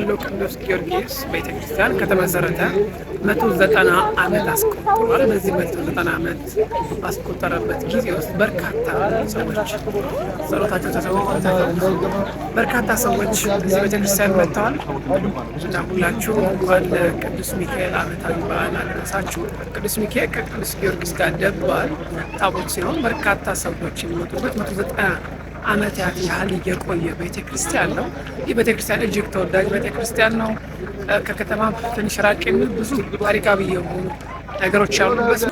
ያለው ቅዱስ ጊዮርጊስ ቤተክርስቲያን ከተመሰረተ 190 ዓመት አስቆጥሯል። በዚህ 190 ዓመት ባስቆጠረበት ጊዜ ውስጥ በርካታ ሰዎች ጸሎታቸው ተሰምቶ በርካታ ሰዎች እዚህ ቤተክርስቲያን መጥተዋል እና ሁላችሁ እንኳን ለቅዱስ ሚካኤል ዓመታዊ በዓል አደረሳችሁ። ቅዱስ ሚካኤል ከቅዱስ ጊዮርጊስ ጋር ደባል ታቦት ሲሆን በርካታ ሰዎች የሚመጡበት 190 ዓመታት ያህል የቆየ ቤተክርስቲያን ነው። ይህ ቤተክርስቲያን እጅግ ተወዳጅ ቤተክርስቲያን ነው። ከከተማ ትንሽ ራቅ የሚል ብዙ ታሪካዊ የሆኑ ነገሮች ያሉበት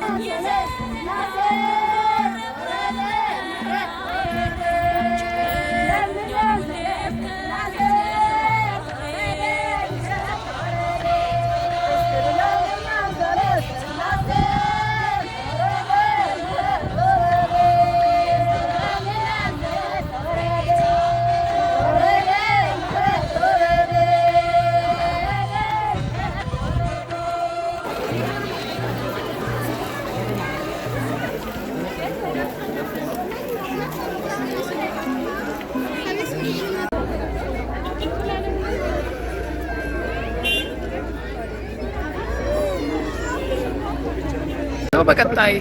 በቀጣይ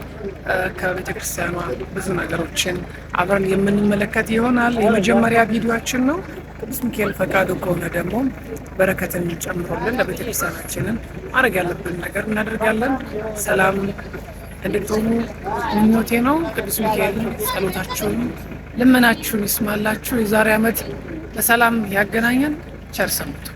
ከቤተክርስቲያኗ ብዙ ነገሮችን አብረን የምንመለከት ይሆናል። የመጀመሪያ ቪዲዮአችን ነው። ቅዱስ ሚካኤል ፈቃዱ ከሆነ ደግሞ በረከትን ጨምሮልን ለቤተክርስቲያናችንን ማድረግ ያለብን ነገር እናደርጋለን። ሰላም እንድትሆኑ ምኞቴ ነው። ቅዱስ ሚካኤል ጸሎታችሁን፣ ልመናችሁን ይስማላችሁ። የዛሬ ዓመት በሰላም ያገናኘን። ቸር ሰንብቱ።